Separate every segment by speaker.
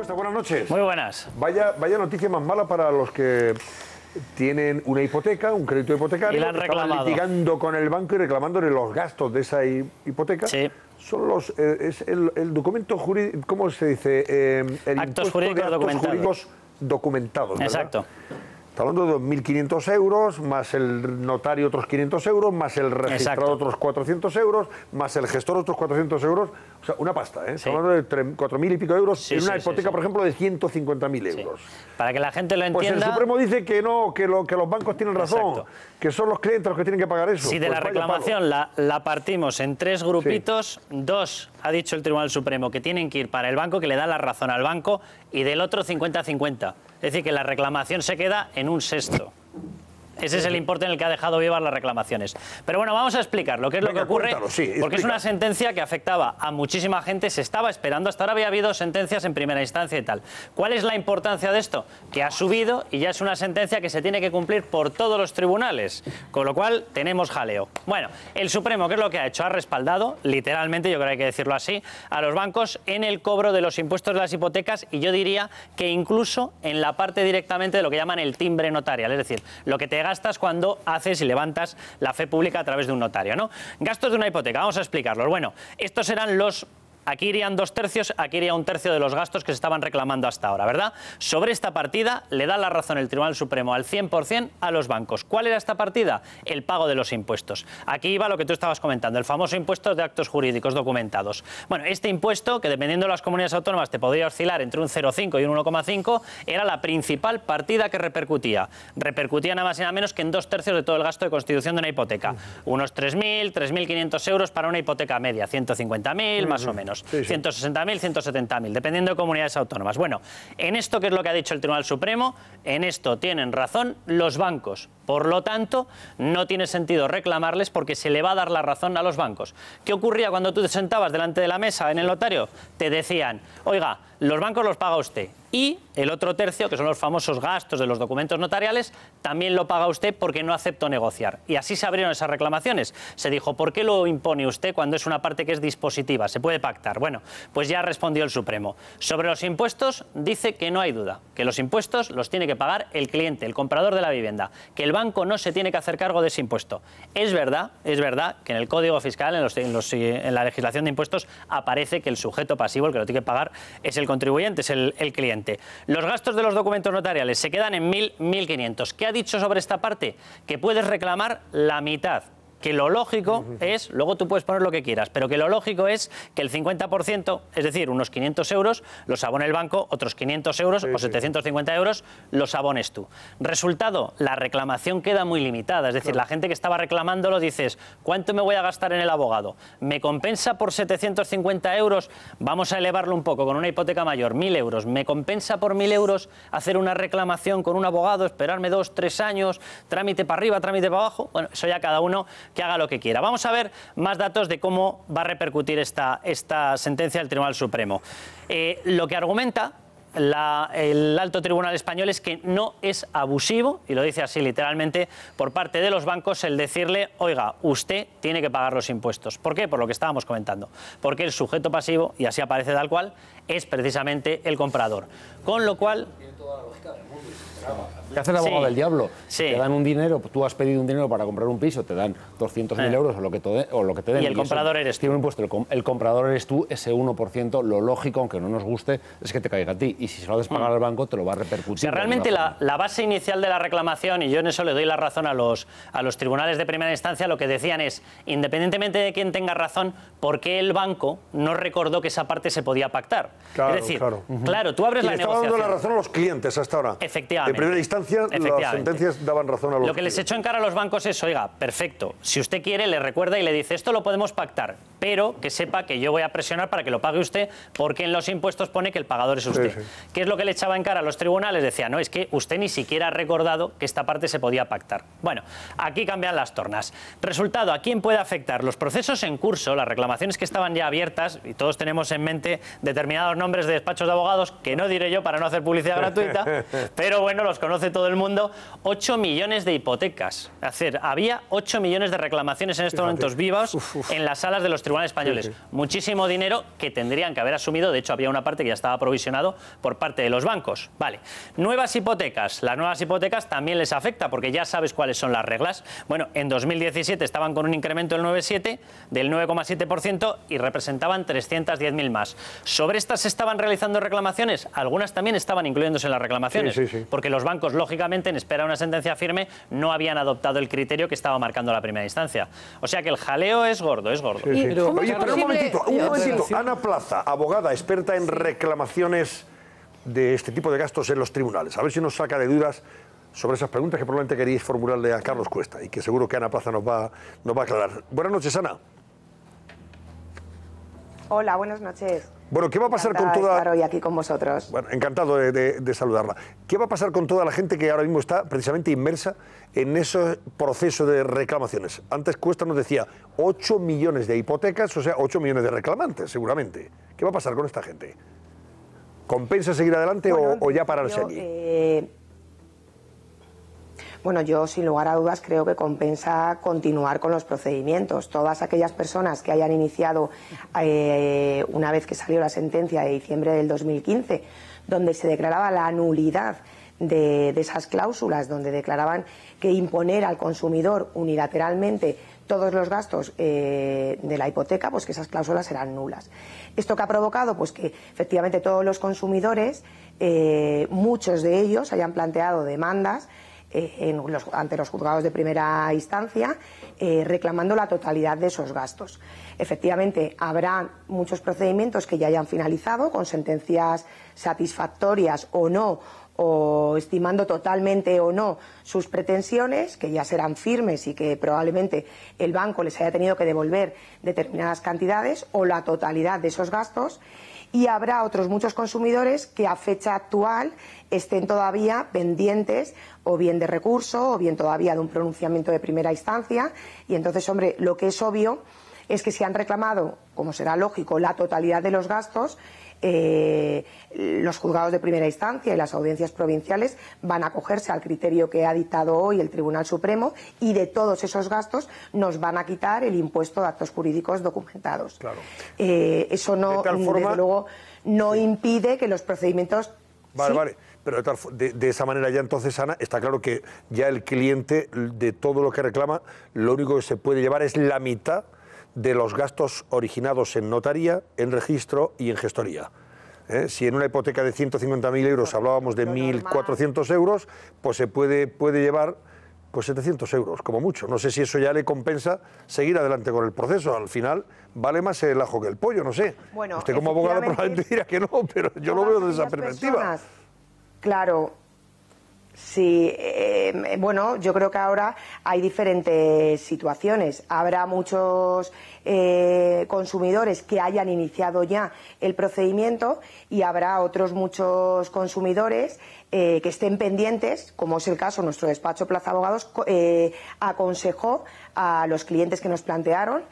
Speaker 1: está? Buenas noches.
Speaker 2: Muy buenas.
Speaker 1: Vaya noticia más mala para los que tienen una hipoteca, un crédito hipotecario,
Speaker 2: y la han reclamado.
Speaker 1: estaban litigando con el banco y reclamándole los gastos de esa hipoteca.
Speaker 2: Sí.
Speaker 1: Son es el documento jurídico, ¿cómo se dice? El
Speaker 2: Actos jurídicos
Speaker 1: documentados, ¿verdad?
Speaker 2: Exacto.
Speaker 1: Está hablando de 2.500 euros, más el notario otros 500 euros, más el registrado otros 400 euros, más el gestor otros 400 euros. O sea, una pasta, ¿eh?
Speaker 2: Sí.
Speaker 1: Está hablando de 4.000 y pico de euros en una hipoteca,
Speaker 2: sí.
Speaker 1: por ejemplo, de 150.000 euros.
Speaker 2: Para que la gente lo entienda...
Speaker 1: Pues el Supremo dice que no, que los bancos tienen razón,
Speaker 2: Exacto.
Speaker 1: que son los clientes los que tienen que pagar eso.
Speaker 2: Si de
Speaker 1: pues
Speaker 2: la reclamación la partimos en tres grupitos, dos ha dicho el Tribunal Supremo que tienen que ir para el banco, que le da la razón al banco, y del otro 50-50. Es decir, que la reclamación se queda en un sexto. Ese es el importe en el que ha dejado vivas las reclamaciones. Pero bueno, vamos a explicar lo que es lo que ocurre, porque es una sentencia que afectaba a muchísima gente, se estaba esperando, hasta ahora había habido sentencias en primera instancia y tal. ¿Cuál es la importancia de esto? Que ha subido y ya es una sentencia que se tiene que cumplir por todos los tribunales, con lo cual tenemos jaleo. Bueno, el Supremo, ¿qué es lo que ha hecho? Ha respaldado, literalmente, yo creo que hay que decirlo así, a los bancos en el cobro de los impuestos de las hipotecas, y yo diría que incluso en la parte directamente de lo que llaman el timbre notarial, es decir, lo que te gastas cuando haces y levantas la fe pública a través de un notario, ¿no? Gastos de una hipoteca, vamos a explicarlos. Bueno, estos serán los... Aquí irían 2/3, aquí iría 1/3 de los gastos que se estaban reclamando hasta ahora, ¿verdad? Sobre esta partida le da la razón el Tribunal Supremo al 100% a los bancos. ¿Cuál era esta partida? El pago de los impuestos. Aquí iba lo que tú estabas comentando, el famoso impuesto de actos jurídicos documentados. Bueno, este impuesto, que dependiendo de las comunidades autónomas te podría oscilar entre un 0,5 y un 1,5, era la principal partida que repercutía. Repercutía nada más y nada menos que en 2/3 de todo el gasto de constitución de una hipoteca. Unos 3.000, 3.500 euros para una hipoteca media, 150.000 más o menos.
Speaker 1: Sí, sí.
Speaker 2: 160.000, 170.000, dependiendo de comunidades autónomas. Bueno, en esto, ¿qué es lo que ha dicho el Tribunal Supremo? En esto tienen razón los bancos. Por lo tanto, no tiene sentido reclamarles porque se le va a dar la razón a los bancos. ¿Qué ocurría cuando tú te sentabas delante de la mesa en el notario? Te decían, oiga, los bancos los paga usted. Y el otro tercio, que son los famosos gastos de los documentos notariales, también lo paga usted porque no aceptó negociar. Y así se abrieron esas reclamaciones. Se dijo, ¿por qué lo impone usted cuando es una parte que es dispositiva? Se puede pactar. Bueno, pues ya respondió el Supremo. Sobre los impuestos, dice que no hay duda, que los impuestos los tiene que pagar el cliente, el comprador de la vivienda, que el banco no se tiene que hacer cargo de ese impuesto. Es verdad que en el Código Fiscal, en la legislación de impuestos, aparece que el sujeto pasivo, el que lo tiene que pagar, es el contribuyente, es el cliente. Los gastos de los documentos notariales se quedan en 1.000, 1.500. ¿Qué ha dicho sobre esta parte? Que puedes reclamar la mitad. Que lo lógico es, luego tú puedes poner lo que quieras, pero que lo lógico es que el 50%, es decir, unos 500 euros, los abone el banco, otros 500 euros o 750 euros los abones tú. Resultado, la reclamación queda muy limitada, es decir, la gente que estaba reclamándolo dices, ¿cuánto me voy a gastar en el abogado? ¿Me compensa por 750 euros? Vamos a elevarlo un poco, con una hipoteca mayor, 1.000 euros. ¿Me compensa por 1.000 euros hacer una reclamación con un abogado, esperarme 2, 3 años, trámite para arriba, trámite para abajo? Bueno, eso ya cada uno que haga lo que quiera. Vamos a ver más datos de cómo va a repercutir esta sentencia del Tribunal Supremo. Lo que argumenta el alto tribunal español es que no es abusivo, y lo dice así literalmente, por parte de los bancos el decirle, oiga, usted tiene que pagar los impuestos. ¿Por qué? Por lo que estábamos comentando. Porque el sujeto pasivo, y así aparece tal cual, es precisamente el comprador. Con lo cual...
Speaker 3: ¿Qué hace el abogado del diablo?
Speaker 2: Sí.
Speaker 3: Te dan un dinero, tú has pedido un dinero para comprar un piso, te dan 200.000 euros o lo que te den.
Speaker 2: Y el comprador eres tú.
Speaker 3: Tiene un impuesto, el comprador eres tú, ese 1%, lo lógico, aunque no nos guste, es que te caiga a ti. Y si se lo haces pagar al banco, te lo va a repercutir.
Speaker 2: O sea, realmente la base inicial de la reclamación, y yo en eso le doy la razón a los tribunales de primera instancia, lo que decían es, independientemente de quién tenga razón, ¿por qué el banco no recordó que esa parte se podía pactar?
Speaker 1: Claro,
Speaker 2: es decir,
Speaker 1: claro,
Speaker 2: tú abres la
Speaker 1: negociación. Estaba dando la razón a los clientes hasta ahora.
Speaker 2: Efectivamente.
Speaker 1: En primera instancia, las sentencias daban razón a los
Speaker 2: Lo que les echó en cara a los bancos es, oiga, perfecto, si usted quiere, le recuerda y le dice, esto lo podemos pactar, pero que sepa que yo voy a presionar para que lo pague usted, porque en los impuestos pone que el pagador es usted. Sí, sí. ¿Qué es lo que le echaba en cara a los tribunales? Decía, no, es que usted ni siquiera ha recordado que esta parte se podía pactar. Bueno, aquí cambian las tornas. Resultado, ¿a quién puede afectar? Los procesos en curso, las reclamaciones que estaban ya abiertas, y todos tenemos en mente determinados nombres de despachos de abogados, que no diré yo para no hacer publicidad gratuita, pero bueno, bueno, los conoce todo el mundo, 8 millones de hipotecas. Es decir, había 8 millones de reclamaciones en estos momentos vivas en las salas de los tribunales españoles. Sí, sí. Muchísimo dinero que tendrían que haber asumido, de hecho había una parte que ya estaba provisionado por parte de los bancos. Vale, nuevas hipotecas. Las nuevas hipotecas también les afecta porque ya sabes cuáles son las reglas. Bueno, en 2017 estaban con un incremento del 9,7% y representaban 310.000 más. ¿Sobre estas se estaban realizando reclamaciones? Algunas también estaban incluyéndose en las reclamaciones, porque los bancos, lógicamente, en espera de una sentencia firme, no habían adoptado el criterio que estaba marcando la primera instancia. O sea que el jaleo es gordo, es gordo.
Speaker 1: Sí, sí. Pero un momentito. Ana Plaza, abogada experta en reclamaciones de este tipo de gastos en los tribunales. A ver si nos saca de dudas sobre esas preguntas que probablemente queríais formularle a Carlos Cuesta y que seguro que Ana Plaza nos va a aclarar. Buenas noches, Ana.
Speaker 4: Hola, buenas noches.
Speaker 1: Bueno, ¿qué va a pasar con toda...
Speaker 4: estar hoy aquí con vosotros.
Speaker 1: Bueno, encantado de saludarla. ¿Qué va a pasar con toda la gente que ahora mismo está precisamente inmersa en ese proceso de reclamaciones? Antes Cuesta nos decía 8 millones de hipotecas, o sea, 8 millones de reclamantes, seguramente. ¿Qué va a pasar con esta gente? ¿Compensa seguir adelante o ya pararse allí?
Speaker 4: Bueno, yo sin lugar a dudas creo que compensa continuar con los procedimientos. Todas aquellas personas que hayan iniciado una vez que salió la sentencia de diciembre del 2015, donde se declaraba la nulidad de esas cláusulas, donde declaraban que imponer al consumidor unilateralmente todos los gastos de la hipoteca, pues que esas cláusulas eran nulas. ¿Esto que ha provocado? Pues que efectivamente todos los consumidores, muchos de ellos, hayan planteado demandas ante los juzgados de primera instancia, reclamando la totalidad de esos gastos. Efectivamente, habrá muchos procedimientos que ya hayan finalizado, con sentencias satisfactorias o no, o estimando totalmente o no sus pretensiones, que ya serán firmes y que probablemente el banco les haya tenido que devolver determinadas cantidades o la totalidad de esos gastos. Y habrá otros muchos consumidores que a fecha actual estén todavía pendientes o bien de recurso o bien todavía de un pronunciamiento de primera instancia. Y entonces, hombre, lo que es obvio es que si han reclamado, como será lógico, la totalidad de los gastos, los juzgados de primera instancia y las audiencias provinciales van a acogerse al criterio que ha dictado hoy el Tribunal Supremo y de todos esos gastos nos van a quitar el impuesto de actos jurídicos documentados. Claro. Eso no, desde luego, no impide que los procedimientos...
Speaker 1: Vale, vale. Pero de esa manera ya entonces, Ana, está claro que ya el cliente de todo lo que reclama, lo único que se puede llevar es la mitad de los gastos originados en notaría, en registro y en gestoría. Si en una hipoteca de 150.000 euros hablábamos de 1.400 euros, pues se puede llevar pues 700 euros, como mucho. No sé si eso ya le compensa seguir adelante con el proceso. Al final vale más el ajo que el pollo, no sé.
Speaker 4: Bueno,
Speaker 1: usted como abogada probablemente dirá que no, pero yo lo veo desde esa perspectiva.
Speaker 4: Claro. Sí, bueno, yo creo que ahora hay diferentes situaciones. Habrá muchos consumidores que hayan iniciado ya el procedimiento y habrá otros muchos consumidores que estén pendientes, como es el caso, nuestro despacho Plaza Abogados aconsejó a los clientes que nos plantearon,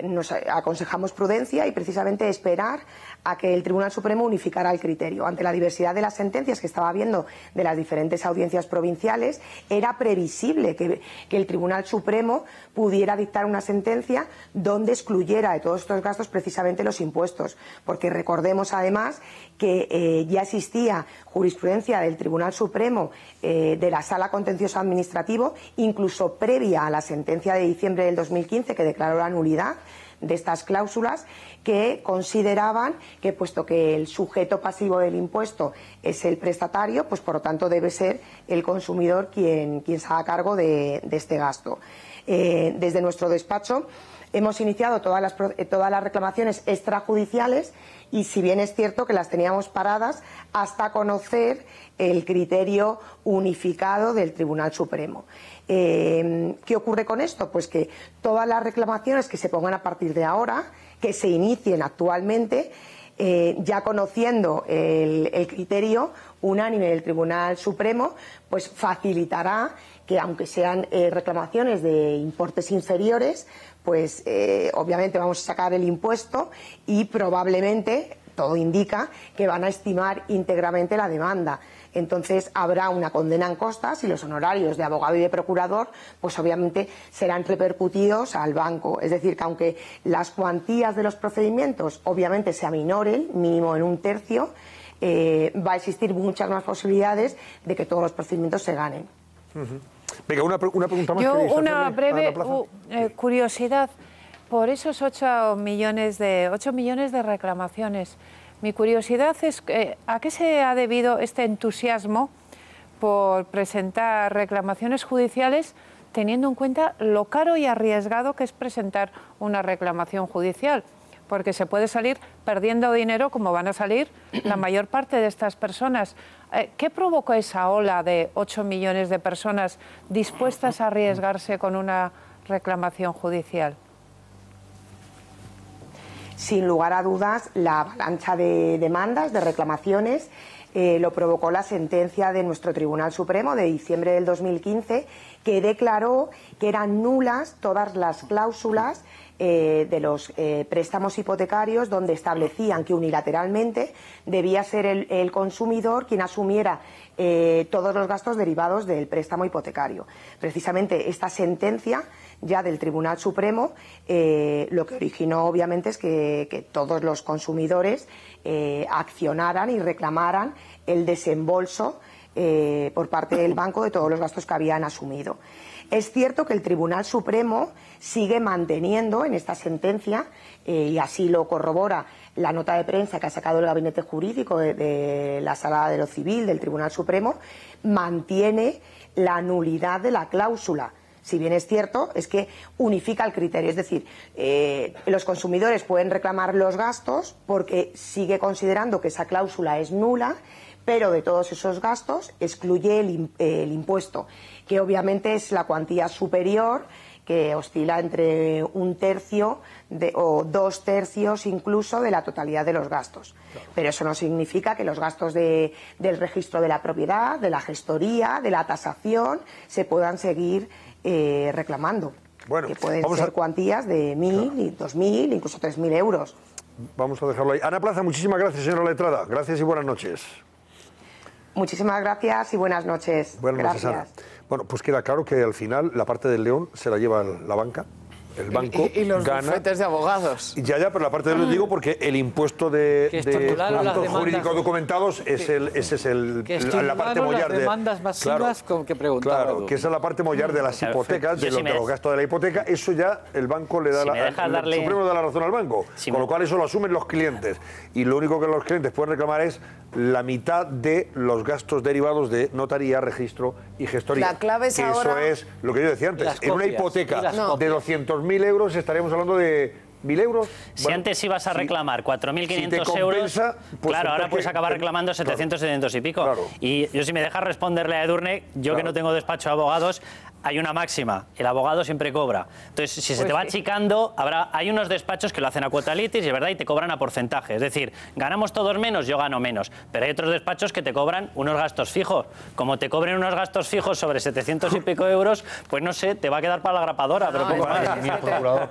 Speaker 4: nos aconsejamos prudencia y precisamente esperar a que el Tribunal Supremo unificara el criterio. Ante la diversidad de las sentencias que estaba habiendo de las diferentes audiencias provinciales, era previsible que el Tribunal Supremo pudiera dictar una sentencia donde excluyera de todos estos gastos precisamente los impuestos, porque recordemos además que ya existía jurisprudencia del Tribunal Supremo de la Sala Contencioso Administrativo, incluso previa a la sentencia de diciembre del 2015 que declaró la nulidad de estas cláusulas, que consideraban que, puesto que el sujeto pasivo del impuesto es el prestatario, pues por lo tanto debe ser el consumidor quien se haga cargo de este gasto. Desde nuestro despacho hemos iniciado todas las reclamaciones extrajudiciales y, si bien es cierto que las teníamos paradas hasta conocer el criterio unificado del Tribunal Supremo. ¿Qué ocurre con esto? Pues que todas las reclamaciones que se pongan a partir de ahora, que se inicien actualmente, ya conociendo el criterio unánime del Tribunal Supremo, pues facilitará que, aunque sean reclamaciones de importes inferiores, pues obviamente vamos a sacar el impuesto y probablemente todo indica que van a estimar íntegramente la demanda. Entonces habrá una condena en costas y los honorarios de abogado y de procurador pues obviamente serán repercutidos al banco. Es decir, que aunque las cuantías de los procedimientos obviamente se aminoren, mínimo en 1/3, va a existir muchas más posibilidades de que todos los procedimientos se ganen.
Speaker 1: Venga, una pregunta más.
Speaker 5: Yo una breve curiosidad. Por esos 8 millones de reclamaciones, mi curiosidad es ¿a qué se ha debido este entusiasmo por presentar reclamaciones judiciales teniendo en cuenta lo caro y arriesgado que es presentar una reclamación judicial? Porque se puede salir perdiendo dinero como van a salir la mayor parte de estas personas. ¿Qué provocó esa ola de 8 millones de personas dispuestas a arriesgarse con una reclamación judicial?
Speaker 4: Sin lugar a dudas, la avalancha de demandas, de reclamaciones, lo provocó la sentencia de nuestro Tribunal Supremo de diciembre del 2015, que declaró que eran nulas todas las cláusulas de los préstamos hipotecarios, donde establecían que unilateralmente debía ser el consumidor quien asumiera todos los gastos derivados del préstamo hipotecario. Precisamente esta sentencia ya del Tribunal Supremo lo que originó obviamente es que todos los consumidores accionaran y reclamaran el desembolso por parte del banco de todos los gastos que habían asumido. Es cierto que el Tribunal Supremo sigue manteniendo en esta sentencia, y así lo corrobora la nota de prensa que ha sacado el Gabinete Jurídico de la Sala de lo Civil del Tribunal Supremo, mantiene la nulidad de la cláusula. Si bien es cierto, es que unifica el criterio. Es decir, los consumidores pueden reclamar los gastos porque sigue considerando que esa cláusula es nula, pero de todos esos gastos excluye el impuesto, que obviamente es la cuantía superior, que oscila entre 1/3 o 2/3 incluso de la totalidad de los gastos. Claro. Pero eso no significa que los gastos del registro de la propiedad, de la gestoría, de la tasación, se puedan seguir reclamando. Bueno, que pueden ser cuantías de 1.000, 2.000, incluso 3.000 euros.
Speaker 1: Vamos a dejarlo ahí. Ana Plaza, muchísimas gracias, señora letrada. Gracias y buenas noches.
Speaker 4: Muchísimas gracias y buenas noches.
Speaker 1: Buenas noches, Ana. Bueno, pues queda claro que al final la parte del León se la lleva la banca. El banco
Speaker 6: y los
Speaker 1: gana.
Speaker 6: bufetes de abogados.
Speaker 1: Ya, pero la parte de los digo porque el impuesto de actos jurídicos documentados ese es la parte mollar de
Speaker 6: demandas masivas con que preguntaba.
Speaker 1: Claro, que esa es la parte mollar de las hipotecas, de los gastos de la hipoteca. Eso ya el banco le da el Supremo da la razón al banco, con lo cual eso lo asumen los clientes. Y lo único que los clientes pueden reclamar es la mitad de los gastos derivados de notaría, registro y gestoría.
Speaker 6: La clave es
Speaker 1: que
Speaker 6: ahora...
Speaker 1: Eso es lo que yo decía antes. En una hipoteca de 200.000 euros estaríamos hablando de 1.000 euros.
Speaker 2: Si antes ibas a reclamar 4.500 euros, pues claro, ahora puedes acabar reclamando 700, 700 y pico. Claro. Y yo, si me dejas responderle a Edurne, yo que no tengo despacho de abogados, hay una máxima, el abogado siempre cobra. Entonces, si se te va achicando, hay unos despachos que lo hacen a cuota litis, y es verdad, y te cobran a porcentaje. Es decir, ganamos todos menos, yo gano menos. Pero hay otros despachos que te cobran unos gastos fijos. Como te cobren unos gastos fijos sobre 700 y pico euros, pues no sé, te va a quedar para la grapadora, pero poco más.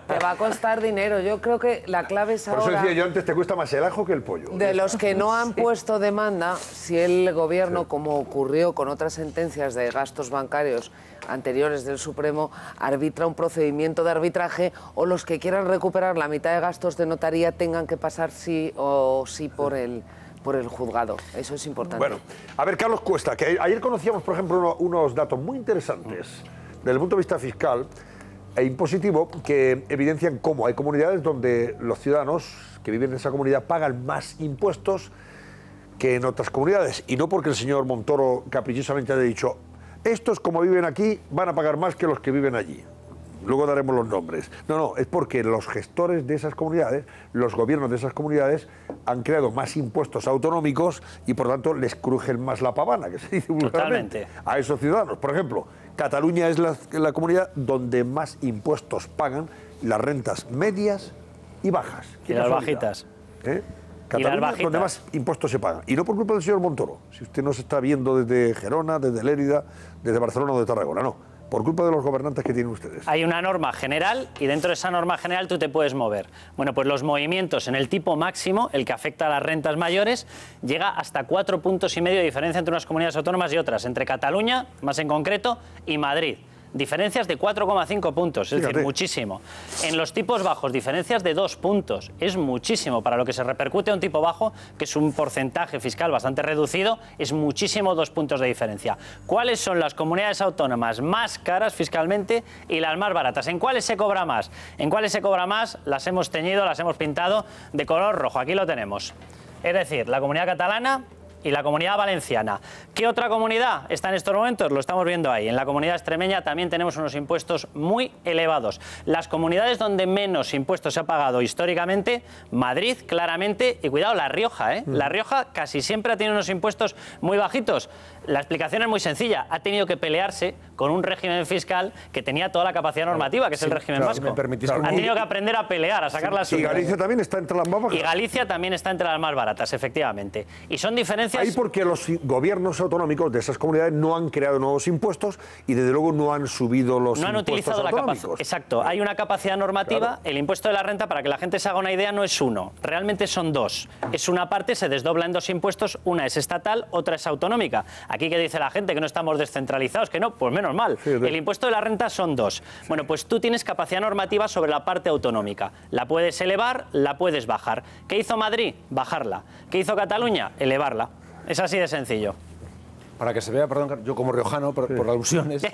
Speaker 6: Te va a costar dinero. Yo creo que la clave es ahora...
Speaker 1: Por eso decía yo antes, te cuesta más el ajo que el pollo.
Speaker 6: De los que no han puesto demanda, si el Gobierno, como ocurrió con otras sentencias de gastos bancarios anteriores del Supremo, arbitra un procedimiento de arbitraje, o los que quieran recuperar la mitad de gastos de notaría tengan que pasar sí o sí por el juzgado. Eso es importante.
Speaker 1: Bueno, a ver, Carlos Cuesta, que ayer conocíamos, por ejemplo, unos datos muy interesantes desde el punto de vista fiscal e impositivo que evidencian cómo hay comunidades donde los ciudadanos que viven en esa comunidad pagan más impuestos que en otras comunidades. Y no porque el señor Montoro caprichosamente haya dicho estos, como viven aquí, van a pagar más que los que viven allí. Luego daremos los nombres. No, es porque los gestores de esas comunidades, los gobiernos de esas comunidades, han creado más impuestos autonómicos y, por tanto, les crujen más la pavana, que se dice vulgarmente, a esos ciudadanos. Por ejemplo, Cataluña es la comunidad donde más impuestos pagan las rentas medias y bajas.
Speaker 2: Y las bajitas.
Speaker 1: Cataluña es donde más impuestos se pagan. Y no por culpa del señor Montoro. Si usted nos está viendo desde Gerona, desde Lérida, desde Barcelona o de Tarragona, no. por culpa de los gobernantes que tienen ustedes.
Speaker 2: Hay una norma general y dentro de esa norma general tú te puedes mover. Bueno, pues los movimientos en el tipo máximo, el que afecta a las rentas mayores, llega hasta 4,5 puntos de diferencia entre unas comunidades autónomas y otras, entre Cataluña, más en concreto, y Madrid. Diferencias de 4,5 puntos, es decir, muchísimo. En los tipos bajos, diferencias de 2 puntos, es muchísimo. Para lo que se repercute a un tipo bajo, que es un porcentaje fiscal bastante reducido, es muchísimo 2 puntos de diferencia. ¿Cuáles son las comunidades autónomas más caras fiscalmente y las más baratas? ¿En cuáles se cobra más? ¿En cuáles se cobra más? Las hemos teñido, las hemos pintado de color rojo. Aquí lo tenemos. Es decir, la Comunidad Catalana y la Comunidad Valenciana. ¿Qué otra comunidad está en estos momentos? Lo estamos viendo ahí. En la Comunidad Extremeña también tenemos unos impuestos muy elevados. Las comunidades donde menos impuestos se ha pagado históricamente, Madrid, claramente, y cuidado, La Rioja, ¿eh? La Rioja casi siempre ha tenido unos impuestos muy bajitos. La explicación es muy sencilla. Ha tenido que pelearse con un régimen fiscal que tenía toda la capacidad normativa, que es el régimen vasco. Ha tenido que aprender a pelear, a sacar las suyas.
Speaker 1: Y Galicia también está entre las más bajas.
Speaker 2: Y Galicia también está entre las más baratas, efectivamente. Y son diferencias...
Speaker 1: Ahí porque los gobiernos autonómicos de esas comunidades no han creado nuevos impuestos y desde luego no han subido los impuestos
Speaker 2: no han utilizado la capacidad. Exacto, hay una capacidad normativa. Claro. El impuesto de la renta, para que la gente se haga una idea, no es uno, realmente son dos. Es una parte, se desdobla en dos impuestos, una es estatal, otra es autonómica. Aquí que dice la gente que no estamos descentralizados, que no, pues menos mal. Sí, el impuesto de la renta son dos. Bueno, pues tú tienes capacidad normativa sobre la parte autonómica. La puedes elevar, la puedes bajar. ¿Qué hizo Madrid? Bajarla. ¿Qué hizo Cataluña? Elevarla. Es así de sencillo.
Speaker 3: Para que se vea, perdón, yo como riojano, por alusiones,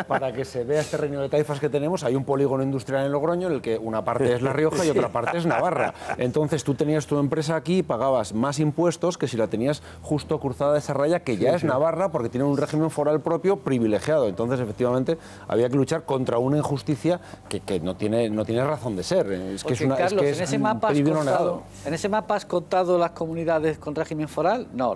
Speaker 3: para que se vea este reino de taifas que tenemos, hay un polígono industrial en Logroño en el que una parte es La Rioja y otra parte es Navarra. Entonces tú tenías tu empresa aquí y pagabas más impuestos que si la tenías justo cruzada de esa raya, que ya es Navarra, porque tiene un régimen foral propio privilegiado. Entonces, efectivamente, había que luchar contra una injusticia que no tiene razón de ser. Es que es una,
Speaker 7: Carlos,
Speaker 3: es que es
Speaker 7: ¿en ese mapa has contado las comunidades con régimen foral? No,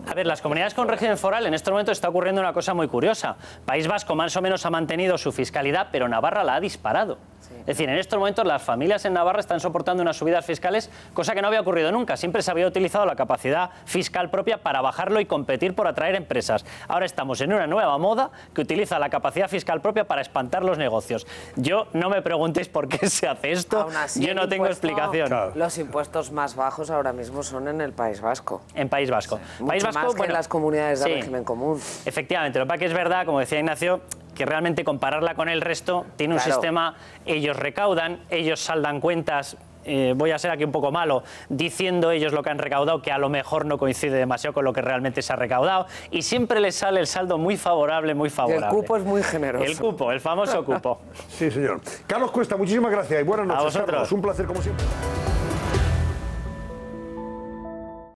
Speaker 2: A ver, las comunidades con régimen foral, en este momento está ocurriendo una cosa muy curiosa. País Vasco más o menos ha mantenido su fiscalidad, pero Navarra la ha disparado. Sí. Es decir, en estos momentos las familias en Navarra están soportando unas subidas fiscales, cosa que no había ocurrido nunca. Siempre se había utilizado la capacidad fiscal propia para bajarlo y competir por atraer empresas. Ahora estamos en una nueva moda que utiliza la capacidad fiscal propia para espantar los negocios. Yo no me preguntéis por qué se hace esto, yo no tengo explicación.
Speaker 6: Claro. Los impuestos más bajos ahora mismo son en el País Vasco.
Speaker 2: En País Vasco.
Speaker 6: Sí. País Vasco, más que en las comunidades de régimen común.
Speaker 2: Efectivamente, lo que pasa es verdad, como decía Ignacio, que realmente compararla con el resto tiene un sistema, ellos recaudan, ellos saldan cuentas, voy a ser aquí un poco malo, diciendo ellos lo que han recaudado, que a lo mejor no coincide demasiado con lo que realmente se ha recaudado, y siempre les sale el saldo muy favorable, muy favorable.
Speaker 6: Y el cupo es muy generoso.
Speaker 2: El cupo, el famoso cupo.
Speaker 1: Sí, señor. Carlos Cuesta, muchísimas gracias y buenas noches.
Speaker 2: A vosotros.
Speaker 1: Carlos, un placer como siempre.